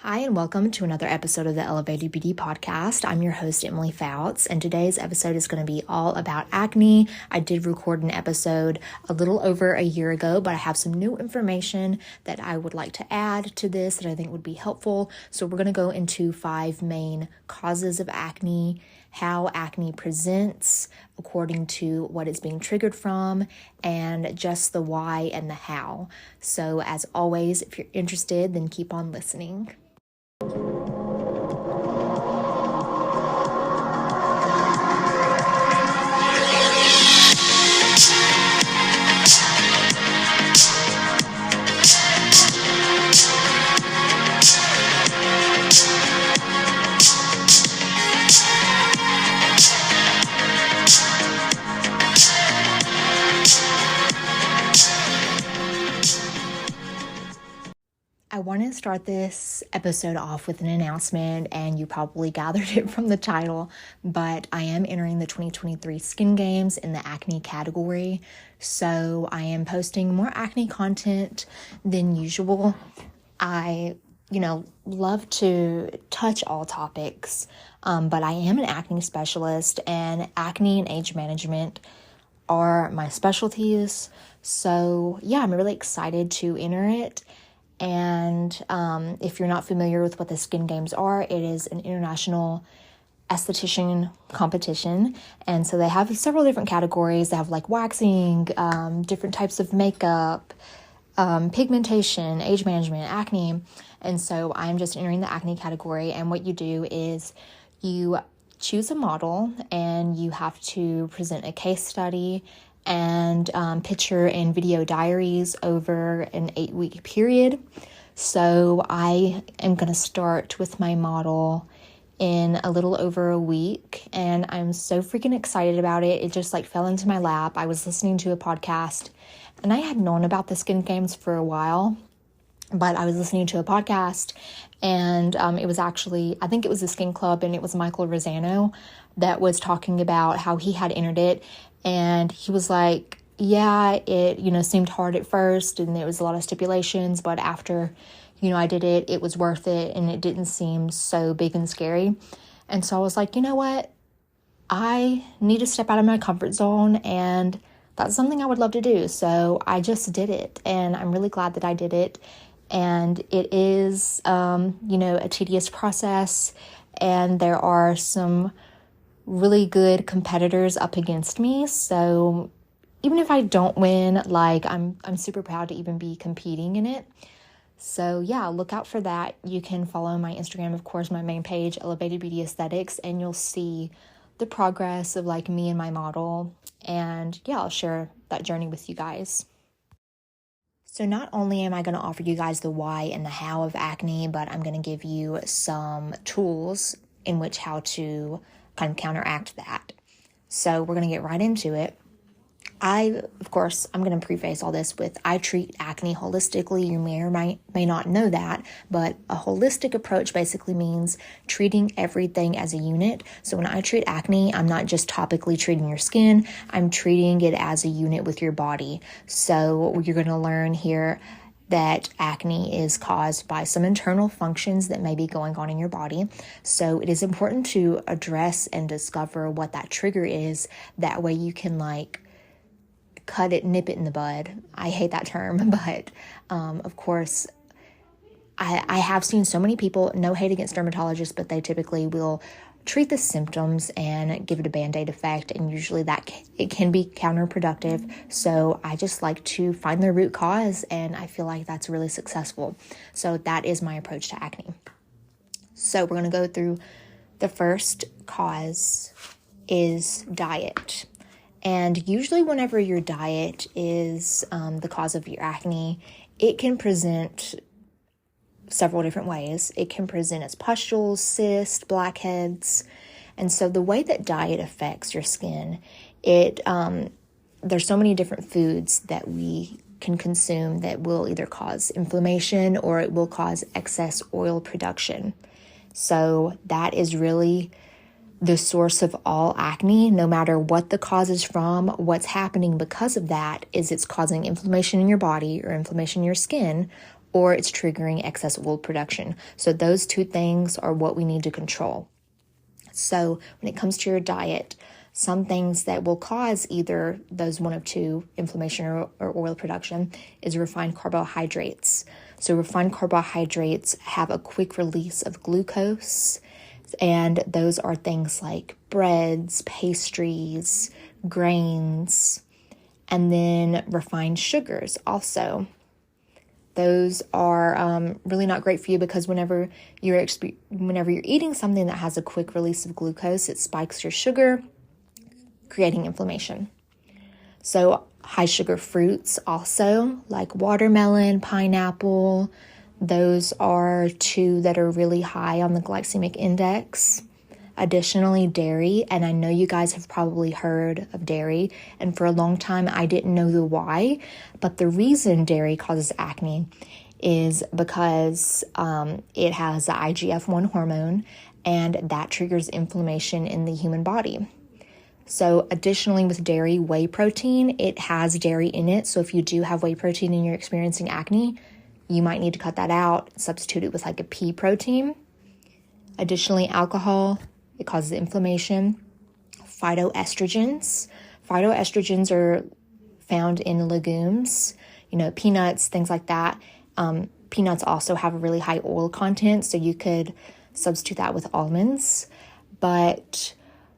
Hi, and welcome to another episode of the Elevated Beauty Podcast. I'm your host, Emily Fouts, and today's episode is going to be all about acne. I did record an episode a little over a year ago, but I have some new information that I would like to add to this that I think would be helpful. So we're going to go into 5 main causes of acne, how acne presents according to what it's being triggered from, and just the why and the how. So as always, if you're interested, then keep on listening. I want to start this episode off with an announcement, and you probably gathered it from the title, but I am entering the 2023 Skin Games in the acne category, so I am posting more acne content than usual. I love to touch all topics, but I am an acne specialist, and acne and age management are my specialties, so yeah, I'm really excited to enter it. And if you're not familiar with what the Skin Games are, it is an international esthetician competition. And so they have several different categories. They have like waxing, different types of makeup, pigmentation, age management, acne. And so I'm just entering the acne category. And what you do is you choose a model and you have to present a case study and picture and video diaries over an 8-week period. So I am going to start with my model in a little over a week, and I'm so freaking excited about it. It just fell into my lap. I was listening to a podcast, and I had known about the Skin Games for a while, but I was listening to a podcast, and it was actually, I think it was the Skin Club, and it was Michael Rosano that was talking about how he had entered it. And he was like, yeah, it, seemed hard at first and there was a lot of stipulations, but after, I did it, it was worth it and it didn't seem so big and scary. And so I was like, you know what? I need to step out of my comfort zone, and that's something I would love to do. So I just did it, and I'm really glad that I did it. And it is, a tedious process, and there are some really good competitors up against me. So even if I don't win, I'm super proud to even be competing in it. So yeah, look out for that. You can follow my Instagram, of course, my main page, Elevated Beauty Aesthetics, and you'll see the progress of me and my model. And yeah, I'll share that journey with you guys. So not only am I going to offer you guys the why and the how of acne, but I'm going to give you some tools in which how to kind of counteract that. So we're going to get right into it. I'm going to preface all this with, I treat acne holistically. You may or may not know that, but a holistic approach basically means treating everything as a unit. So when I treat acne, I'm not just topically treating your skin, I'm treating it as a unit with your body. So you're going to learn here that acne is caused by some internal functions that may be going on in your body. So it is important to address and discover what that trigger is. That way you can cut it, nip it in the bud. I hate that term, but of course, I have seen so many people, no hate against dermatologists, but they typically will treat the symptoms and give it a Band-Aid effect, and usually it can be counterproductive. So I just like to find the root cause, and I feel like that's really successful. So that is my approach to acne. So we're going to go through the first cause is diet. And usually whenever your diet is the cause of your acne, it can present several different ways. It can present as pustules, cysts, blackheads. And so the way that diet affects your skin, there's so many different foods that we can consume that will either cause inflammation or it will cause excess oil production. So that is really the source of all acne, no matter what the cause is from. What's happening because of that is it's causing inflammation in your body or inflammation in your skin, or it's triggering excess oil production. So those two things are what we need to control. So when it comes to your diet, some things that will cause either those one of two, inflammation or oil production, is refined carbohydrates. So refined carbohydrates have a quick release of glucose, and those are things like breads, pastries, grains, and then refined sugars also. Those are really not great for you because whenever you're eating something that has a quick release of glucose, it spikes your sugar, creating inflammation. So high sugar fruits also, like watermelon, pineapple, those are two that are really high on the glycemic index. Additionally, dairy, and I know you guys have probably heard of dairy, and for a long time I didn't know the why, but the reason dairy causes acne is because it has the IGF-1 hormone, and that triggers inflammation in the human body. So additionally with dairy, whey protein, it has dairy in it, so if you do have whey protein and you're experiencing acne, you might need to cut that out, substitute it with like a pea protein. Additionally, alcohol, it causes inflammation. Phytoestrogens. Phytoestrogens are found in legumes, peanuts, things like that. Peanuts also have a really high oil content, so you could substitute that with almonds. But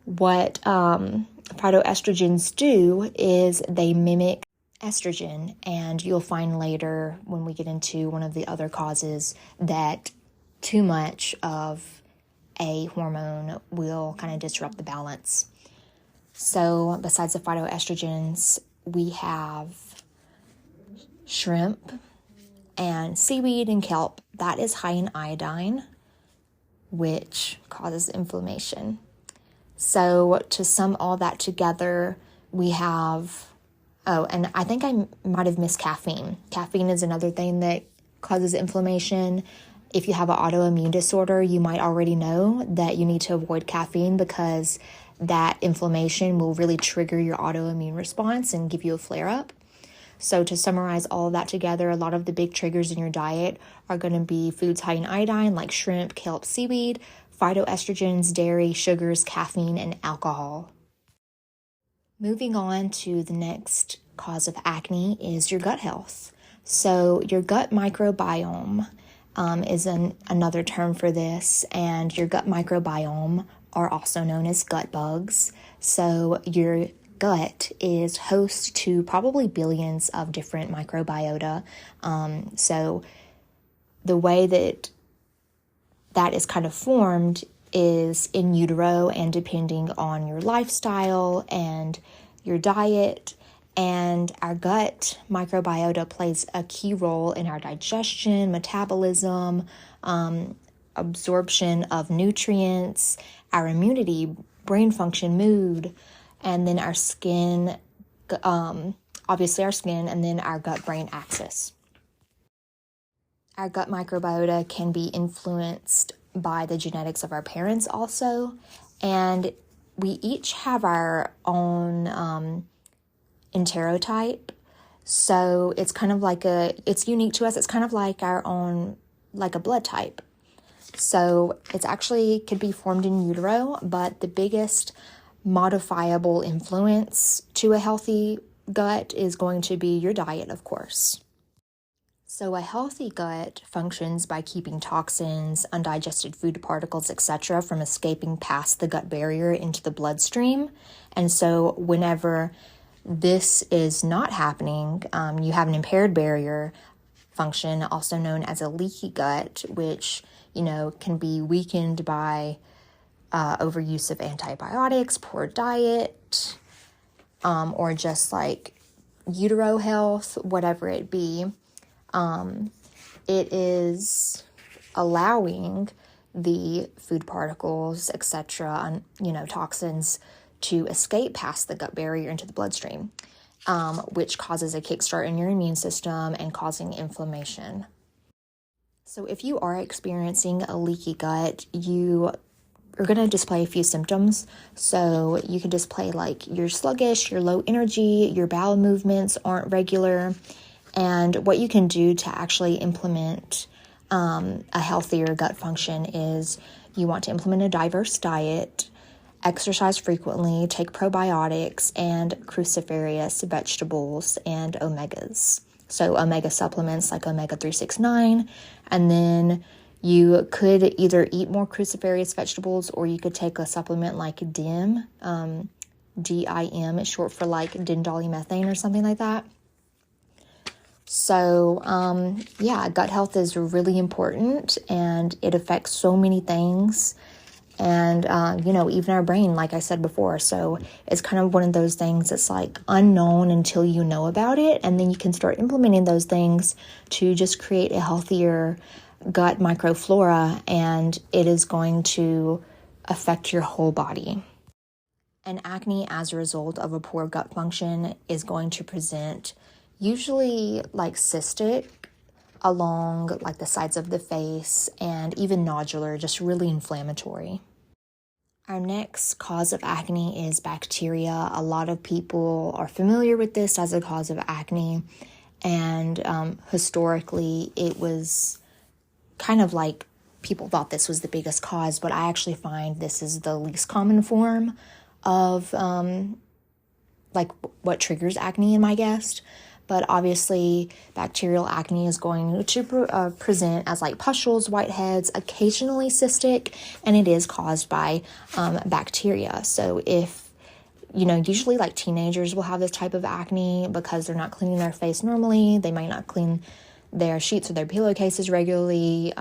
what phytoestrogens do is they mimic estrogen, and you'll find later when we get into one of the other causes that too much of a hormone will kind of disrupt the balance. So besides the phytoestrogens, we have shrimp and seaweed and kelp. That is high in iodine, which causes inflammation. So to sum all that together, we have, and I think I might have missed caffeine. Caffeine is another thing that causes inflammation. If you have an autoimmune disorder, you might already know that you need to avoid caffeine because that inflammation will really trigger your autoimmune response and give you a flare-up. So to summarize all of that together, a lot of the big triggers in your diet are going to be foods high in iodine like shrimp, kelp, seaweed, phytoestrogens, dairy, sugars, caffeine, and alcohol. Moving on to the next cause of acne is your gut health. So your gut microbiome is another term for this, and your gut microbiome are also known as gut bugs. So your gut is host to probably billions of different microbiota. So the way that is kind of formed is in utero, and depending on your lifestyle and your diet. And our gut microbiota plays a key role in our digestion, metabolism, absorption of nutrients, our immunity, brain function, mood, and then our skin, obviously our skin, and then our gut-brain axis. Our gut microbiota can be influenced by the genetics of our parents also, and we each have our own enterotype. So it's kind of like it's unique to us. It's kind of like our own, like a blood type. So it's actually could be formed in utero, but the biggest modifiable influence to a healthy gut is going to be your diet, of course. So a healthy gut functions by keeping toxins, undigested food particles, etc. from escaping past the gut barrier into the bloodstream. And so whenever this is not happening, you have an impaired barrier function, also known as a leaky gut, which, can be weakened by overuse of antibiotics, poor diet, or just like utero health, whatever it be. It is allowing the food particles, etc., toxins to escape past the gut barrier into the bloodstream, which causes a kickstart in your immune system and causing inflammation. So if you are experiencing a leaky gut, you are going to display a few symptoms. So you can display like you're sluggish, you're low energy, your bowel movements aren't regular, And what you can do to actually implement a healthier gut function is you want to implement a diverse diet, exercise frequently, take probiotics, and cruciferous vegetables and omegas. So omega supplements like omega 369, and then you could either eat more cruciferous vegetables, or you could take a supplement like DIM, DIM is short for like dindolymethane or something like that. So, gut health is really important, and it affects so many things. And, even our brain, like I said before. So it's kind of one of those things that's like unknown until you know about it. And then you can start implementing those things to just create a healthier gut microflora, and it is going to affect your whole body. And acne, as a result of a poor gut function, is going to present usually like cystic along like the sides of the face, and even nodular, just really inflammatory. Our next cause of acne is bacteria. A lot of people are familiar with this as a cause of acne, and historically it was kind of like people thought this was the biggest cause, but I actually find this is the least common form of like what triggers acne in my guest. But obviously, bacterial acne is going to present as like pustules, whiteheads, occasionally cystic, and it is caused by bacteria. So if, usually like teenagers will have this type of acne because they're not cleaning their face normally. They might not clean their sheets or their pillowcases regularly.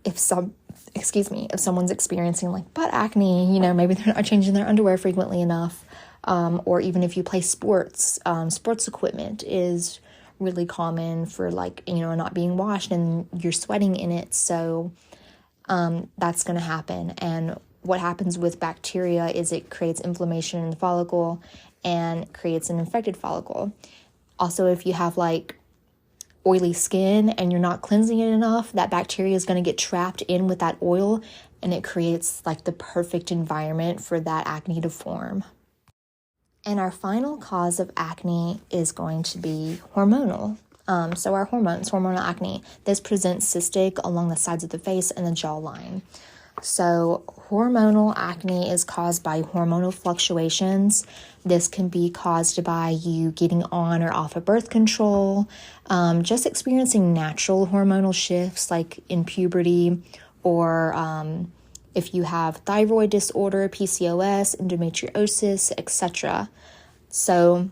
If someone's experiencing like butt acne, maybe they're not changing their underwear frequently enough. Or even if you play sports, sports equipment is really common for like, not being washed and you're sweating in it. So that's going to happen. And what happens with bacteria is it creates inflammation in the follicle and creates an infected follicle. Also, if you have like oily skin and you're not cleansing it enough, that bacteria is going to get trapped in with that oil, and it creates like the perfect environment for that acne to form. And our final cause of acne is going to be hormonal. So our hormonal acne, this presents cystic along the sides of the face and the jawline. So hormonal acne is caused by hormonal fluctuations. This can be caused by you getting on or off of birth control, just experiencing natural hormonal shifts like in puberty, or if you have thyroid disorder, PCOS, endometriosis, etc. So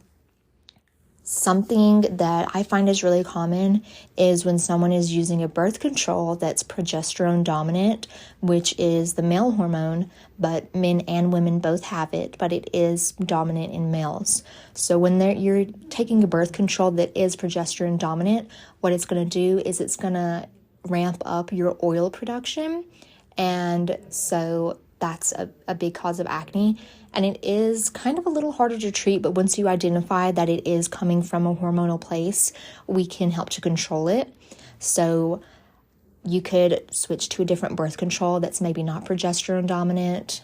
something that I find is really common is when someone is using a birth control that's progesterone dominant, which is the male hormone, but men and women both have it, but it is dominant in males. So when you're taking a birth control that is progesterone dominant, what it's going to do is it's going to ramp up your oil production. And so that's a big cause of acne. And it is kind of a little harder to treat, but once you identify that it is coming from a hormonal place, we can help to control it. So you could switch to a different birth control that's maybe not progesterone dominant.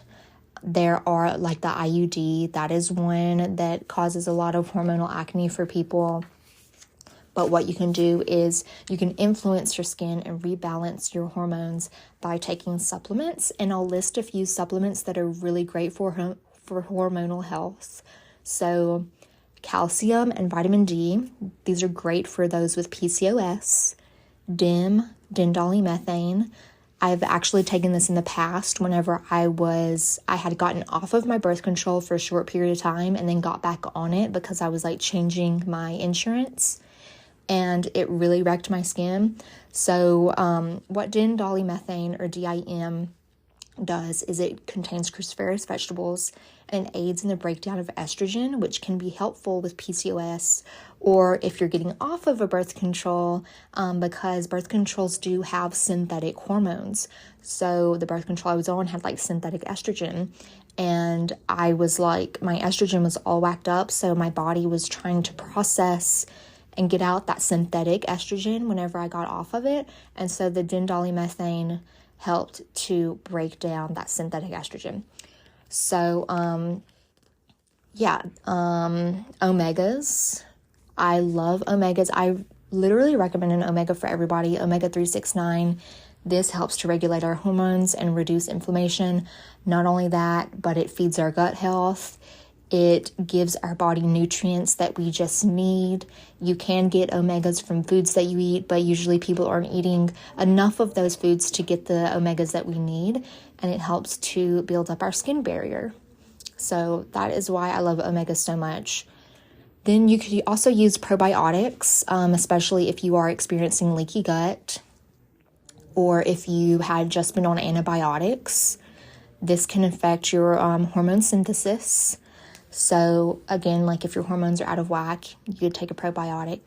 There are like the IUD, that is one that causes a lot of hormonal acne for people. But what you can do is you can influence your skin and rebalance your hormones by taking supplements. And I'll list a few supplements that are really great for hormonal health. So calcium and vitamin D, these are great for those with PCOS. DIM, dindolymethane. I've actually taken this in the past whenever I had gotten off of my birth control for a short period of time and then got back on it because I was like changing my insurance. And it really wrecked my skin. So what dindolymethane, or DIM, does is it contains cruciferous vegetables and aids in the breakdown of estrogen, which can be helpful with PCOS, or if you're getting off of a birth control, because birth controls do have synthetic hormones. So the birth control I was on had like synthetic estrogen, and I was like, my estrogen was all whacked up, so my body was trying to process and get out that synthetic estrogen whenever I got off of it. And so the dindolymethane helped to break down that synthetic estrogen. So, omegas I love omegas. I literally recommend an omega for everybody. Omega 369. This helps to regulate our hormones and reduce inflammation. Not only that, but it feeds our gut health. It gives our body nutrients that we just need. You can get omegas from foods that you eat, but usually people aren't eating enough of those foods to get the omegas that we need, and it helps to build up our skin barrier. So that is why I love omegas so much. Then you could also use probiotics, especially if you are experiencing leaky gut or if you had just been on antibiotics. This can affect your hormone synthesis. So again, like if your hormones are out of whack, you could take a probiotic.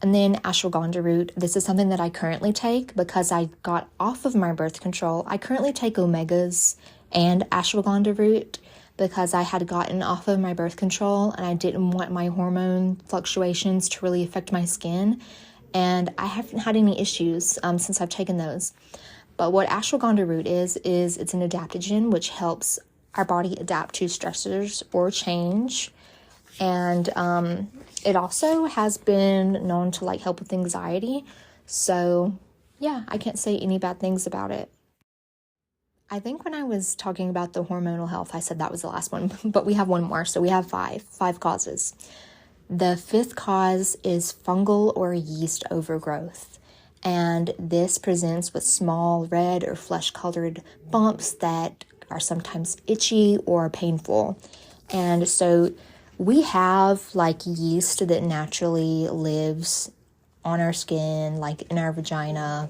And then ashwagandha root. This is something that I currently take because I got off of my birth control. I currently take omegas and ashwagandha root because I had gotten off of my birth control and I didn't want my hormone fluctuations to really affect my skin. And I haven't had any issues since I've taken those. But what ashwagandha root is it's an adaptogen, which helps our body adapt to stressors or change. And it also has been known to help with anxiety. So yeah, I can't say any bad things about it. I think when I was talking about the hormonal health, I said that was the last one, but we have one more. So we have five causes. The fifth cause is fungal or yeast overgrowth. And this presents with small red or flesh-colored bumps that are sometimes itchy or painful. And so we have yeast that naturally lives on our skin, in our vagina.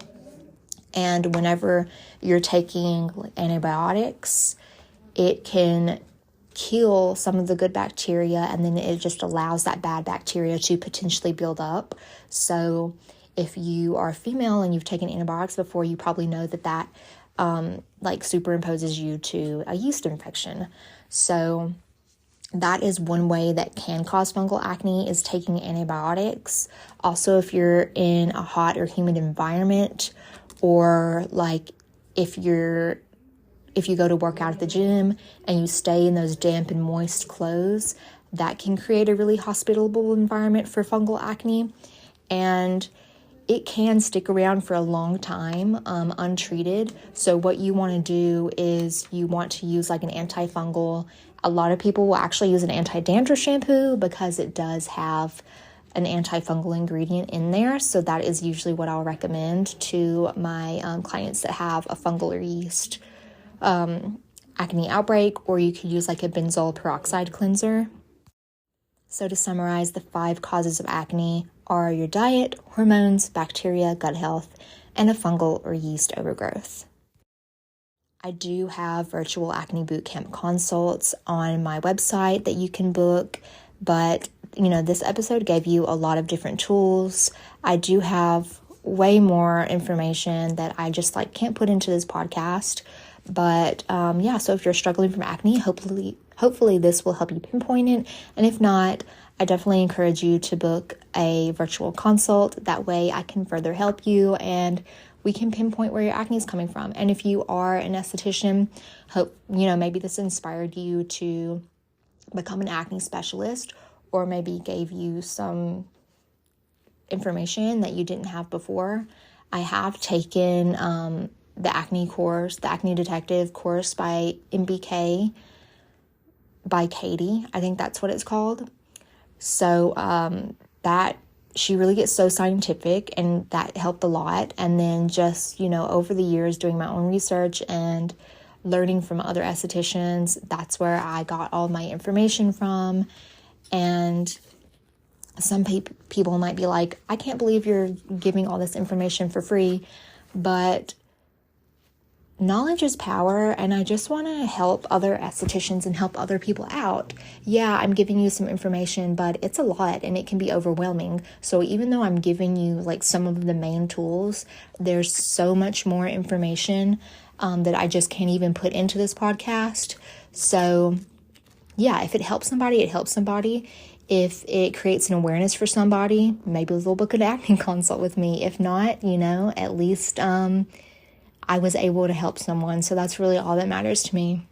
And whenever you're taking antibiotics, it can kill some of the good bacteria, and then it just allows that bad bacteria to potentially build up. So if you are a female and you've taken antibiotics before, you probably know that superimposes you to a yeast infection. So that is one way that can cause fungal acne, is taking antibiotics. Also, if you're in a hot or humid environment, or if you go to work out at the gym and you stay in those damp and moist clothes, that can create a really hospitable environment for fungal acne. And it can stick around for a long time untreated. So what you want to do is you want to use an antifungal. A lot of people will actually use an anti-dandruff shampoo because it does have an antifungal ingredient in there. So that is usually what I'll recommend to my clients that have a fungal or yeast acne outbreak, or you could use a benzoyl peroxide cleanser. So to summarize, the 5 causes of acne are your diet, hormones, bacteria, gut health, and a fungal or yeast overgrowth. I do have virtual acne bootcamp consults on my website that you can book, but this episode gave you a lot of different tools. I do have way more information that I just can't put into this podcast. But so if you're struggling from acne, hopefully this will help you pinpoint it. And if not, I definitely encourage you to book a virtual consult. That way I can further help you and we can pinpoint where your acne is coming from. And if you are an esthetician, maybe this inspired you to become an acne specialist, or maybe gave you some information that you didn't have before. I have taken the acne course, the Acne Detective course by MBK, by Katie. I think that's what it's called. So that she really gets so scientific, and that helped a lot. And then just, over the years doing my own research and learning from other estheticians, that's where I got all my information from. And some people might be like, I can't believe you're giving all this information for free, but knowledge is power, and I just want to help other estheticians and help other people out. Yeah, I'm giving you some information, but it's a lot and it can be overwhelming. So even though I'm giving you some of the main tools, there's so much more information that I just can't even put into this podcast. So yeah, if it helps somebody, it helps somebody. If it creates an awareness for somebody, maybe they'll book an acne consult with me. If not, at least I was able to help someone. So that's really all that matters to me.